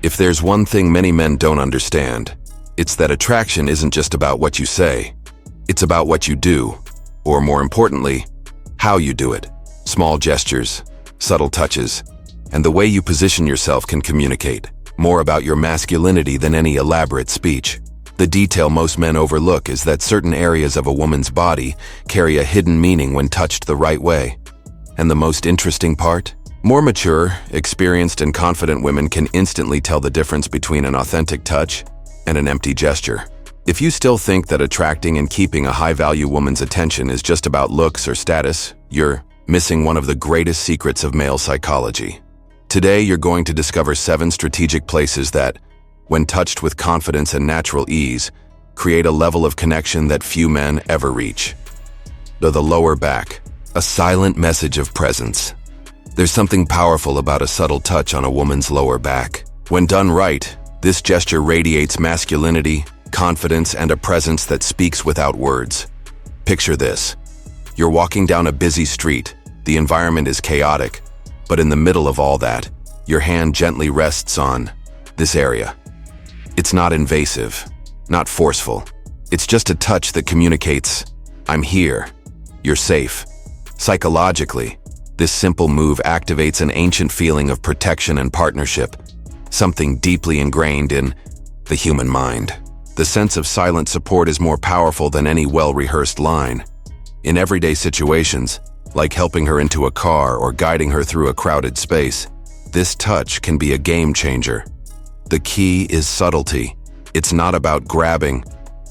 If there's one thing many men don't understand, it's that attraction isn't just about what you say. It's about what you do, or more importantly, how you do it. Small gestures, subtle touches, and the way you position yourself can communicate more about your masculinity than any elaborate speech. The detail most men overlook is that certain areas of a woman's body carry a hidden meaning when touched the right way. And the most interesting part? More mature, experienced, and confident women can instantly tell the difference between an authentic touch and an empty gesture. If you still think that attracting and keeping a high-value woman's attention is just about looks or status, you're missing one of the greatest secrets of male psychology. Today, you're going to discover 7 strategic places that, when touched with confidence and natural ease, create a level of connection that few men ever reach. The lower back, a silent message of presence. There's something powerful about a subtle touch on a woman's lower back. When done right, this gesture radiates masculinity, confidence, and a presence that speaks without words. Picture this. You're walking down a busy street. The environment is chaotic, but in the middle of all that, your hand gently rests on this area. It's not invasive, not forceful. It's just a touch that communicates, I'm here, you're safe. Psychologically, this simple move activates an ancient feeling of protection and partnership, something deeply ingrained in the human mind. The sense of silent support is more powerful than any well-rehearsed line. In everyday situations, like helping her into a car or guiding her through a crowded space, this touch can be a game changer. The key is subtlety. It's not about grabbing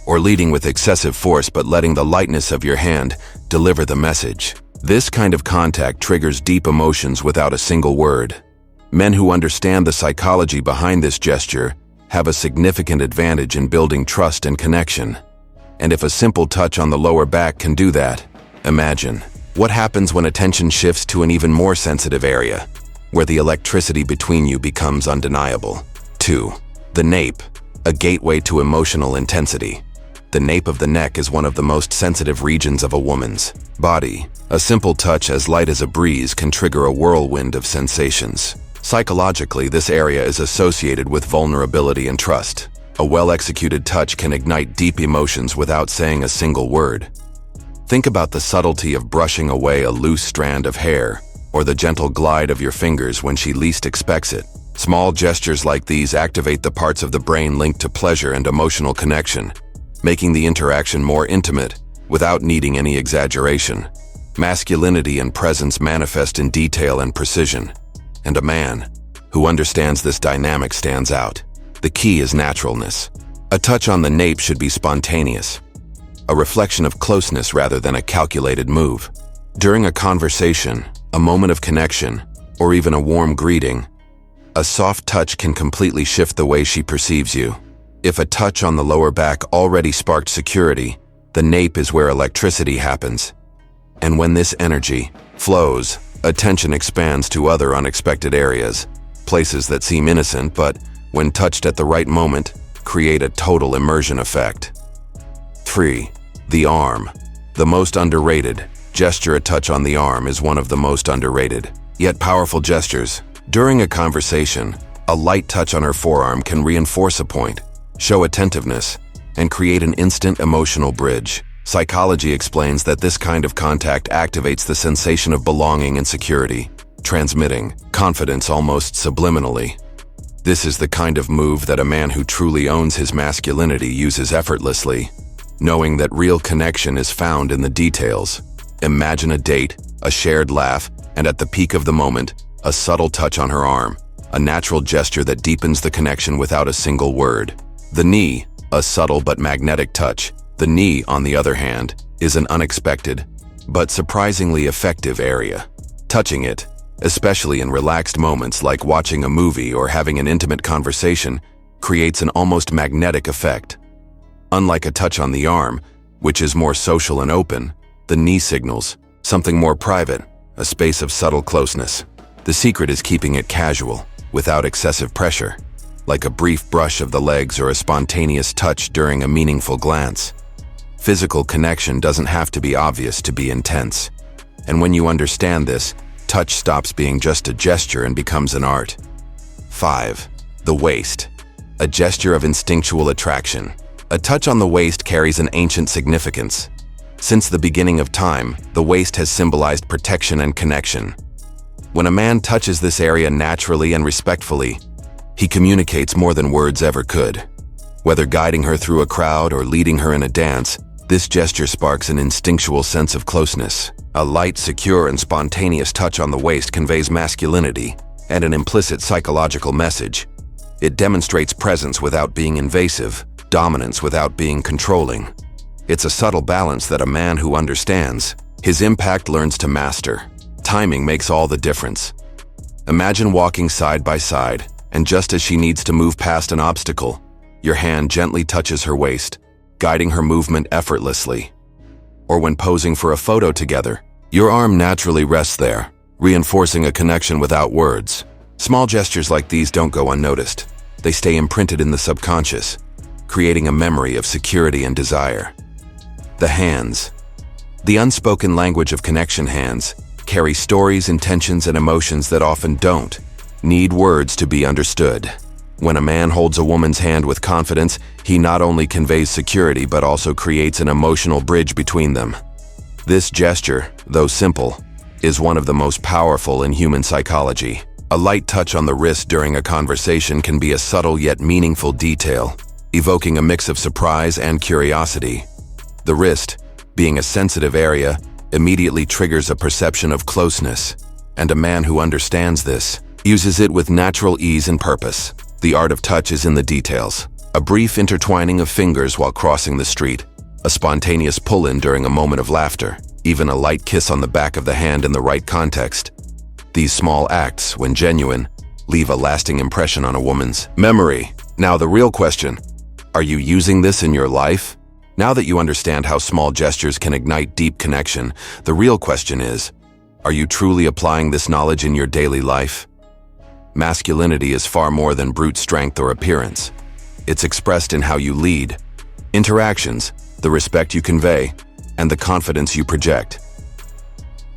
or leading with excessive force, but letting the lightness of your hand deliver the message. This kind of contact triggers deep emotions without a single word. Men who understand the psychology behind this gesture have a significant advantage in building trust and connection. And if a simple touch on the lower back can do that, imagine what happens when attention shifts to an even more sensitive area, where the electricity between you becomes undeniable. 2. The nape, a gateway to emotional intensity. The nape of the neck is one of the most sensitive regions of a woman's body. A simple touch as light as a breeze can trigger a whirlwind of sensations. Psychologically, this area is associated with vulnerability and trust. A well-executed touch can ignite deep emotions without saying a single word. Think about the subtlety of brushing away a loose strand of hair, or the gentle glide of your fingers when she least expects it. Small gestures like these activate the parts of the brain linked to pleasure and emotional connection, making the interaction more intimate without needing any exaggeration. Masculinity and presence manifest in detail and precision, and a man who understands this dynamic stands out. The key is naturalness. A touch on the nape should be spontaneous, a reflection of closeness rather than a calculated move. During a conversation, a moment of connection, or even a warm greeting, a soft touch can completely shift the way she perceives you. If a touch on the lower back already sparked security, the nape is where electricity happens. And when this energy flows, attention expands to other unexpected areas, places that seem innocent but, when touched at the right moment, create a total immersion effect. 3. The arm. The most underrated. Gesture. A touch on the arm is one of the most underrated, yet powerful gestures. During a conversation, a light touch on her forearm can reinforce a point, show attentiveness, and create an instant emotional bridge. Psychology explains that this kind of contact activates the sensation of belonging and security, transmitting confidence almost subliminally. This is the kind of move that a man who truly owns his masculinity uses effortlessly, knowing that real connection is found in the details. Imagine a date, a shared laugh, and at the peak of the moment, a subtle touch on her arm, a natural gesture that deepens the connection without a single word. The knee, a subtle but magnetic touch. The knee, on the other hand, is an unexpected, but surprisingly effective area. Touching it, especially in relaxed moments like watching a movie or having an intimate conversation, creates an almost magnetic effect. Unlike a touch on the arm, which is more social and open, the knee signals something more private, a space of subtle closeness. The secret is keeping it casual, without excessive pressure, like a brief brush of the legs or a spontaneous touch during a meaningful glance. Physical connection doesn't have to be obvious to be intense. And when you understand this, touch stops being just a gesture and becomes an art. 5. The waist, a gesture of instinctual attraction. A touch on the waist carries an ancient significance. Since the beginning of time, the waist has symbolized protection and connection. When a man touches this area naturally and respectfully, he communicates more than words ever could. Whether guiding her through a crowd or leading her in a dance, this gesture sparks an instinctual sense of closeness. A light, secure, and spontaneous touch on the waist conveys masculinity and an implicit psychological message. It demonstrates presence without being invasive, dominance without being controlling. It's a subtle balance that a man who understands his impact learns to master. Timing makes all the difference. Imagine walking side by side, and just as she needs to move past an obstacle, your hand gently touches her waist, guiding her movement effortlessly. Or when posing for a photo together, your arm naturally rests there, reinforcing a connection without words. Small gestures like these don't go unnoticed. They stay imprinted in the subconscious, creating a memory of security and desire. The hands. The unspoken language of connection. Hands carry stories, intentions, and emotions that often don't need words to be understood. When a man holds a woman's hand with confidence, he not only conveys security but also creates an emotional bridge between them. This gesture, though simple, is one of the most powerful in human psychology. A light touch on the wrist during a conversation can be a subtle yet meaningful detail, evoking a mix of surprise and curiosity. The wrist, being a sensitive area, immediately triggers a perception of closeness, and a man who understands this uses it with natural ease and purpose. The art of touch is in the details. A brief intertwining of fingers while crossing the street, a spontaneous pull-in during a moment of laughter, even a light kiss on the back of the hand in the right context. These small acts, when genuine, leave a lasting impression on a woman's memory. Now the real question, are you using this in your life? Now that you understand how small gestures can ignite deep connection, the real question is, are you truly applying this knowledge in your daily life? Masculinity is far more than brute strength or appearance. It's expressed in how you lead, interactions, the respect you convey, and the confidence you project.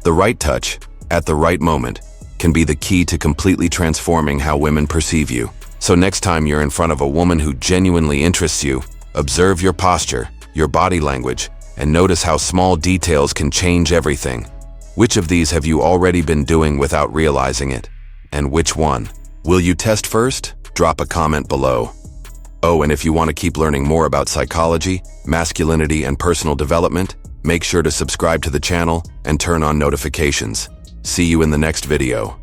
The right touch, at the right moment, can be the key to completely transforming how women perceive you. So next time you're in front of a woman who genuinely interests you, observe your posture, your body language, and notice how small details can change everything. Which of these have you already been doing without realizing it? And which one? Will you test first? Drop a comment below. Oh, and if you want to keep learning more about psychology, masculinity, and personal development, make sure to subscribe to the channel and turn on notifications. See you in the next video.